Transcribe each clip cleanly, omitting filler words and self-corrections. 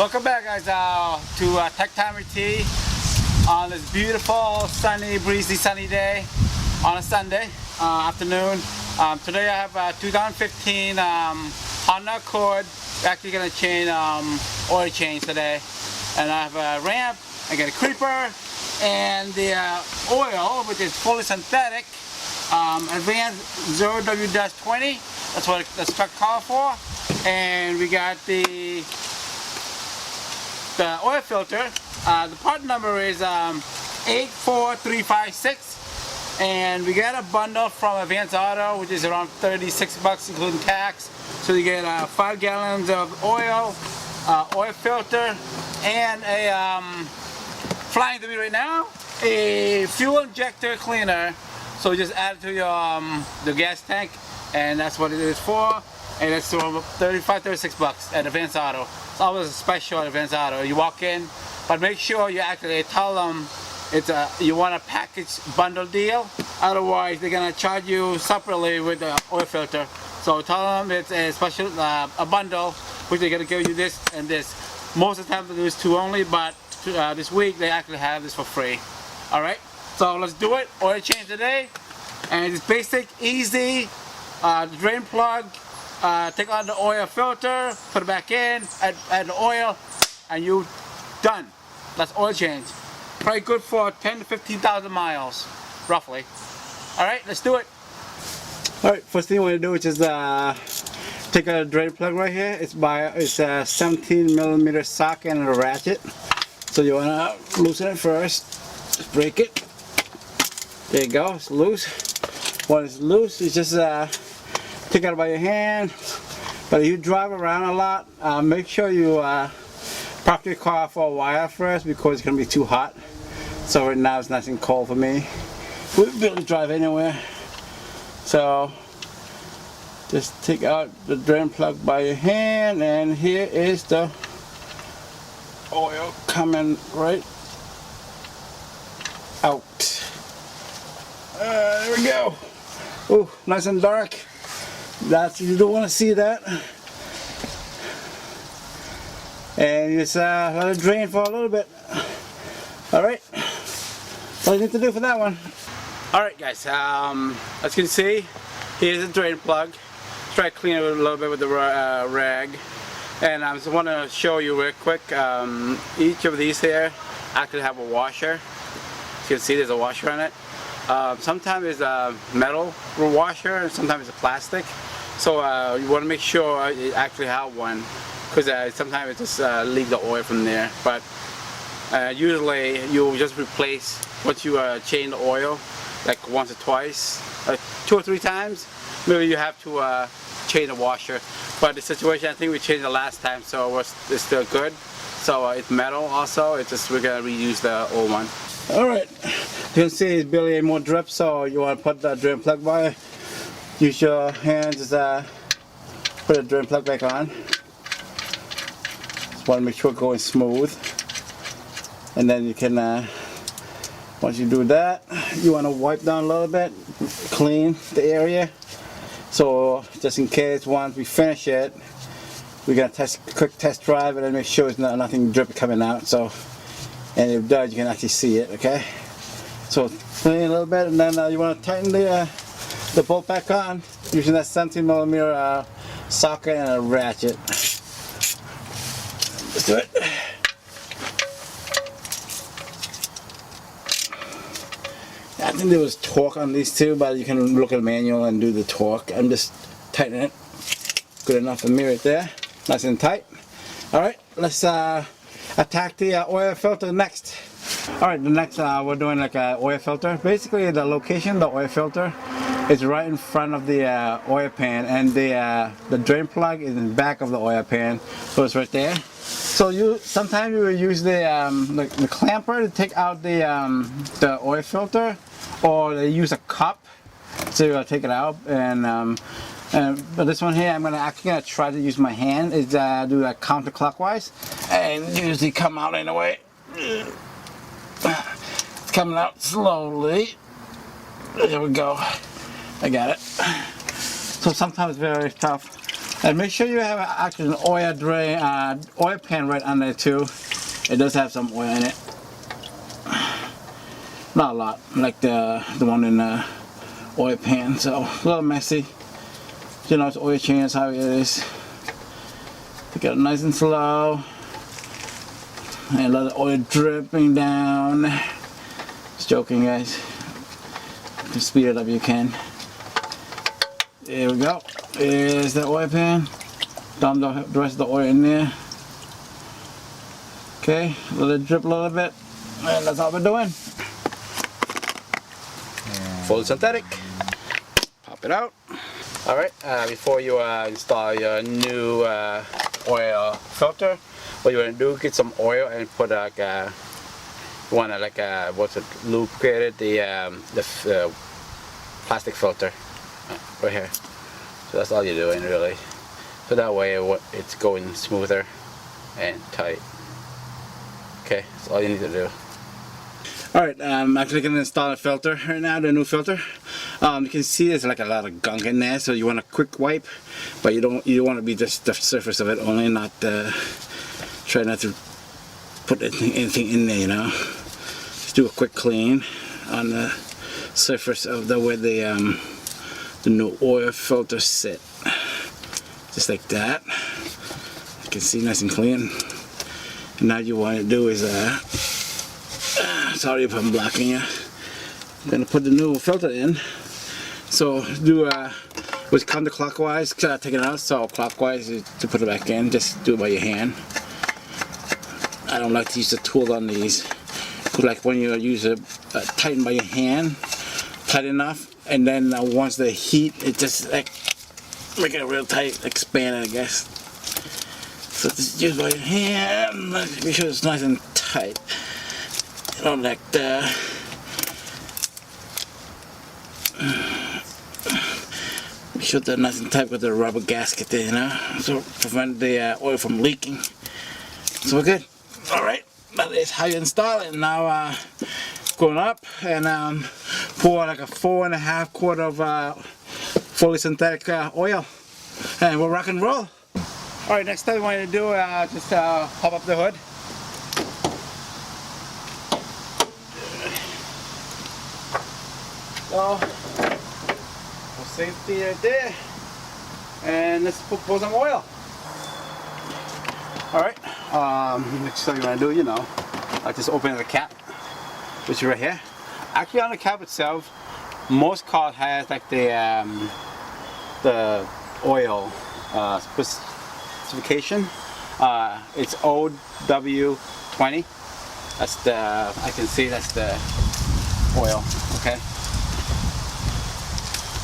Welcome back, guys, to Tech Time with T on this beautiful, sunny, breezy, sunny day on a Sunday afternoon. Today I have 2015 Honda Accord. We're actually going to change oil change today, and I have a ramp. I got a creeper and the oil, which is fully synthetic, advanced 0W-20. That's what the spec called for. And we got the oil filter. The part number is 84356, and we got a bundle from Advanced Auto, which is around 36 bucks including tax. So you get 5 gallons of oil, oil filter, and a flying to me right now, a fuel injector cleaner. So just add it to your the gas tank, and that's what it is for. And it's 36 bucks at Advanced Auto. It's always a special at Advanced Auto. You walk in, but make sure you actually tell them you want a package bundle deal. Otherwise, they're gonna charge you separately with the oil filter. So tell them it's a special a bundle, which they're gonna give you this and this. Most of the time they do this 2 only, but this week they actually have this for free. All right, so let's do it. Oil change today, and it's basic, easy. Drain plug. Take out the oil filter, put it back in, add the oil, and you're done. That's oil change. Probably good for 10 to 15,000 miles, roughly. All right, let's do it. All right, first thing you want to do is just take out a drain plug right here. It's a 17 millimeter socket and a ratchet. So you want to loosen it first. Just break it. There you go. It's loose. When it's loose, it's just take it out by your hand. But if you drive around a lot, make sure you park your car for a while first, because it's going to be too hot. So right now it's nice and cold for me. We'll be able to drive anywhere. So just take out the drain plug by your hand, and here is the oil coming right out. There we go. Ooh, nice and dark. You don't want to see that. And you just let it drain for a little bit. Alright, that's all you need to do for that one. Alright guys, as you can see, here's the drain plug. Try to clean it a little bit with the rag. And I just want to show you real quick, each of these here actually have a washer. As you can see, there's a washer on it. Sometimes it's a metal washer, and sometimes it's a plastic. So you want to make sure you actually have one, because sometimes it just leaks the oil from there. But usually you just replace, once you change the oil, like once or twice, 2 or 3 times, maybe you have to change the washer. But the situation, I think we changed the last time, so it's still good. So it's metal also, we're going to reuse the old one. Alright, you can see it's barely any more drip, so you want to put the drain plug by. Use your hands, just put the drain plug back on. Just want to make sure it's going smooth. And then you can, once you do that, you want to wipe down a little bit, clean the area. So just in case once we finish it, we're going to quick test drive and then make sure there's nothing dripping coming out. So, and if it does, you can actually see it, okay? So clean a little bit, and then you want to tighten the bolt back on using that 17 millimeter socket and a ratchet. Let's do it. I think there was torque on these two, but you can look at the manual and do the torque. I'm just tightening it. Good enough for me right there. Nice and tight. Alright, let's attack the oil filter next. Alright, the next we're doing like an oil filter. Basically the location of the oil filter is right in front of the oil pan, and the drain plug is in the back of the oil pan, so it's right there. So sometimes you will use the clamper to take out the oil filter, or they use a cup to take it out. But this one here, I'm actually gonna try to use my hand. Is do that counterclockwise, and usually come out anyway. It's coming out slowly. There we go. I got it. So sometimes it's very tough And make sure you have actually an oil drain, oil pan right on there too. It does have some oil in it. Not a lot, like the one in the oil pan, so a little messy. You know, it's oil change, how it is. Take it nice and slow. And let the oil dripping down. Just joking, guys. You can speed it up if you can. There we go. There's the oil pan. Dump the rest of the oil in there. Okay, let it drip a little bit. And that's all we're doing. Fully synthetic. Pop it out. Alright, before you install your new oil filter, what you want to do, get some oil and put like you want to like lubricate the plastic filter right here. So that's all you're doing really. So that way it's going smoother and tight. Okay, that's all you need to do. Alright, I'm actually going to install a filter right now, the new filter. You can see there's like a lot of gunk in there, so you want a quick wipe, but you want to be just the surface of it only, not try not to put anything in there, you know. Just do a quick clean on the surface of where the new oil filter sit, just like that. You can see nice and clean. And now you want to do is sorry if I'm blocking you. I'm gonna put the new filter in. So do was counterclockwise, take it out. So clockwise to put it back in. Just do it by your hand. I don't like to use the tool on these. Like when you use it, tighten by your hand, tight enough, and then once the heat, it just like make it real tight, expand it, I guess. So just use by your hand. Make sure it's nice and tight. You know, like the. Make sure they're nice and tight with the rubber gasket there, you know, so prevent the oil from leaking. So we're good. All right, that is how you install it. Now going up and pour like a 4.5 quart of fully synthetic oil, and we'll rock and roll. All right, next thing we want to do just pop up the hood. So, for safety right there, and let's pour some oil. All right, next thing you want to do, you know, just open the cap, which is right here. Actually, on the cap itself, most cars has like the oil specification. It's OW20. That's the, I can see that's the oil. Okay.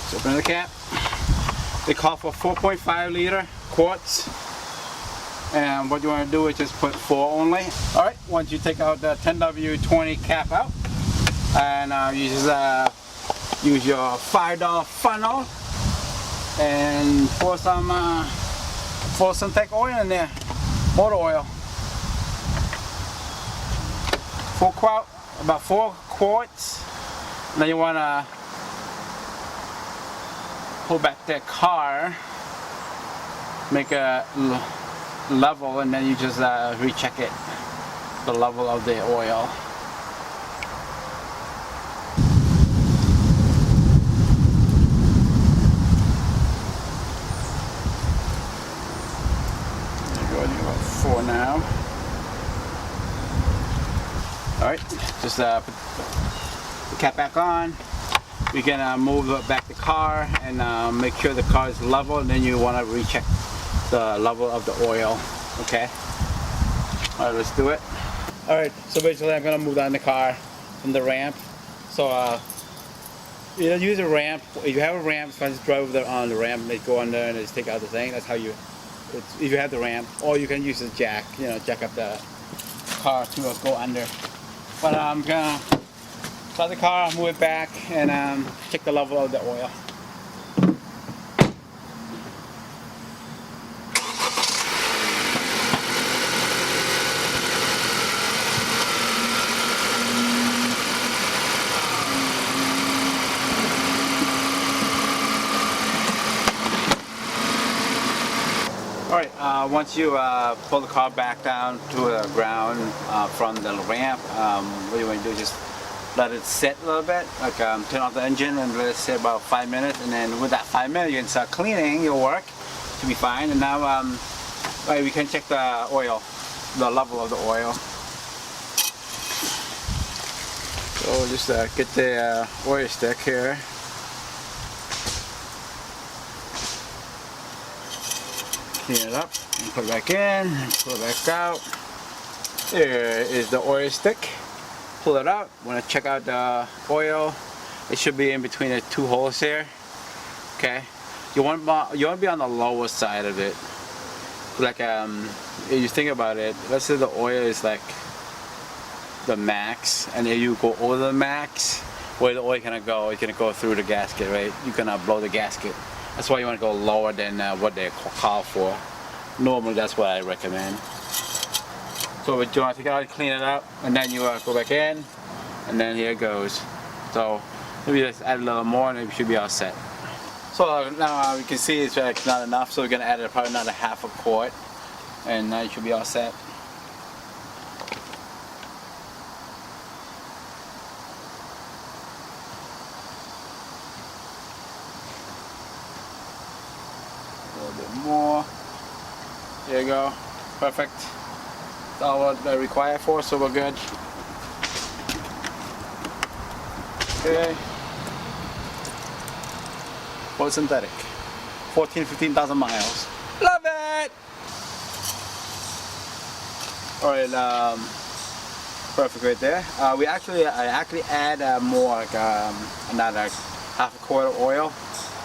So open the cap. They call for 4.5 liter quarts. And what you want to do is just put 4 only. Alright, once you take out the 10W20 cap out, and use your $5 funnel and pour some synthetic oil in there, motor oil. About 4 quarts. And then you want to pull back the car, make a level, and then you just recheck it, the level of the oil. Going to about 4 now. All right, just put the cap back on. We can move back the car and make sure the car is level, and then you want to recheck the level of the oil. Okay. All right, let's do it. All right. So basically, I'm gonna move down the car from the ramp. So you know, use a ramp. If you have a ramp, so just drive over on the ramp and go under and just take out the thing. That's how you. If you have the ramp, or you can use the jack. You know, jack up the car to go under. But I'm gonna start the car, move it back, and check the level of the oil. once you pull the car back down to the ground from the ramp, what you want to do is just let it sit a little bit, like turn off the engine and let it sit about 5 minutes, and then with that 5 minutes you can start cleaning your work. Should be fine. And now we can check the oil, the level of the oil. So just get the oil stick here. Clean it up and put it back in, pull it back out. There is the oil stick. Pull it out. Want to check out the oil? It should be in between the two holes here. Okay. You want to be on the lower side of it. Like if you think about it, let's say the oil is like the max, and then you go over the max, where the oil gonna go? It's gonna go through the gasket, right? You're gonna blow the gasket. That's why you want to go lower than what they call for. Normally, that's what I recommend. So you want to take it out, clean it up, and then you go back in, and then here it goes. So maybe just add a little more, and it should be all set. So now you can see it's like not enough, so we're gonna add probably another half a quart, and now you should be all set. More. There you go. Perfect. That's all what they require for, so we're good. Okay. Full synthetic. 15,000 miles. Love it! Alright, perfect right there. I actually add more, like another half a quart of oil.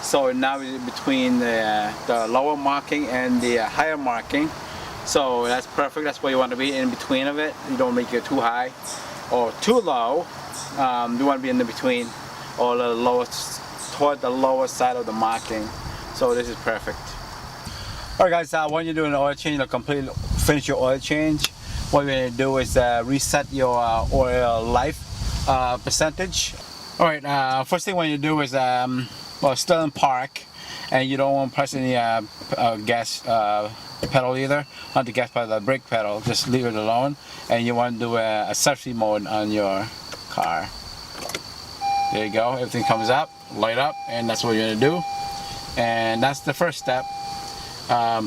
So now it's between the lower marking and the higher marking. So that's perfect. That's where you want to be, in between of it. You don't make it too high or too low. You want to be in the between, or the lowest, toward the lower side of the marking. So this is perfect. Alright guys, when you're doing an oil change, finish your oil change, what you're going to do is reset your oil life percentage. Alright, first thing when you do is well, still in park, and you don't want to press any gas pedal either, not the gas pedal, the brake pedal, just leave it alone, and you want to do a safety mode on your car. There you go, everything comes up, light up, and that's what you're going to do. And that's the first step.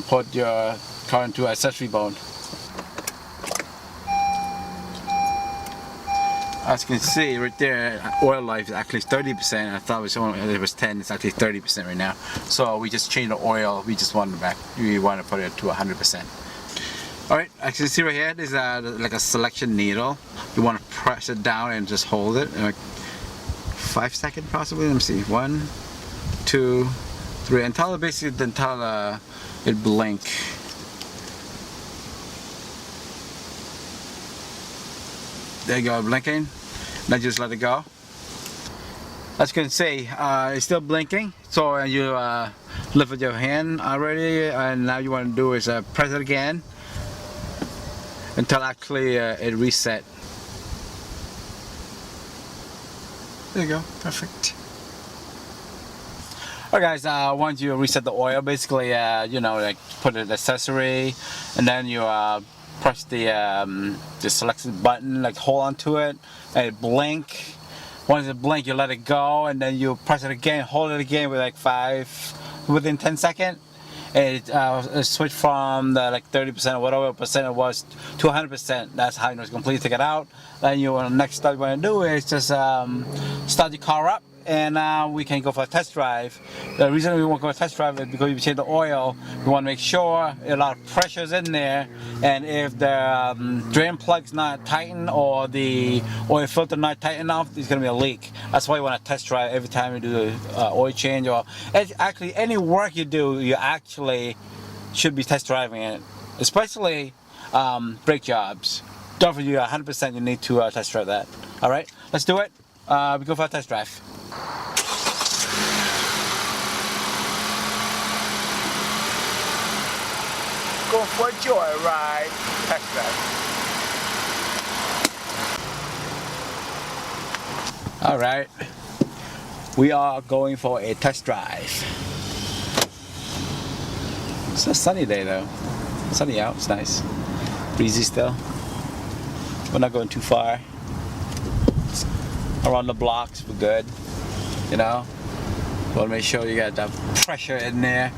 Put your car into accessory mode. As you can see right there, oil life is actually 30%. I thought it was 10. It's actually 30% right now. So we just changed the oil. We just want we want to put it to 100%. All right, as you can see right here, there's like a selection needle. You want to press it down and just hold it. Like 5 seconds possibly. Let me see. 1, 2, 3. Until it blink. There you go, blinking. Now just let it go. As you can see, it's still blinking. So you lift with your hand already, and now you want to do is press it again until actually it reset. There you go, perfect. Alright guys, once you reset the oil, basically you know, like put an accessory, and then you press the selected button, like hold on to it, and it blink. Once it blink, you let it go, and then you press it again, hold it again with like within 10 seconds. It switch from the like 30% or whatever percent it was to 100%. That's how you know it's completely take it out. Then next step you want to do is just start your car up, and we can go for a test drive. The reason we want to go for a test drive is because we change the oil. We want to make sure a lot of pressure is in there, and if the drain plug's not tightened or the oil filter not tight enough, there's going to be a leak. That's why you want to test drive every time you do the oil change, or actually any work you do, you actually should be test driving it, especially brake jobs. Definitely 100% you need to test drive that. Alright, let's do it. We go for a test drive. Go for a joyride. Test drive. Alright. We are going for a test drive. It's a sunny day though. Sunny out, it's nice. Breezy still. We're not going too far. Around the blocks, we're good. You know? Want to make sure you got the pressure in there.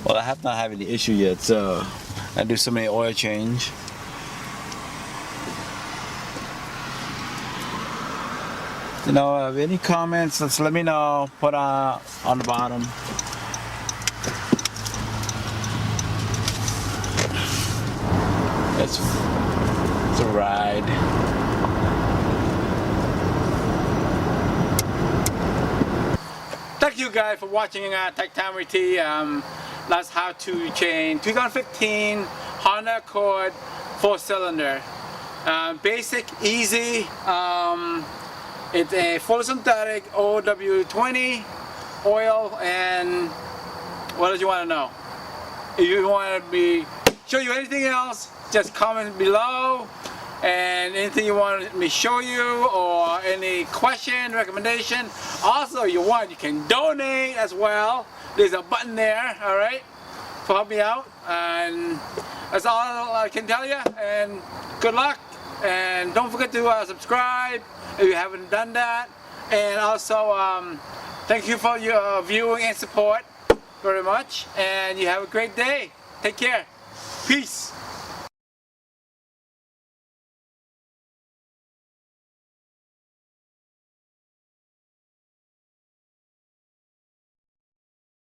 Well, I have not had any issue yet, so I do so many oil change. You know, any comments, just let me know. Put on the bottom. It's a ride. Thank you guys for watching Tech Time with T. That's how to change 2015 Honda Accord 4-cylinder. Basic, easy. It's a fully synthetic OW20 oil, and what did you want to know? If you want me to show you anything else, just comment below. And anything you want me to show you, or any question, recommendation. Also, you can donate as well. There's a button there, all right, to help me out. And that's all I can tell you. And good luck. And don't forget to subscribe if you haven't done that. And also, thank you for your viewing and support very much. And you have a great day. Take care. Peace.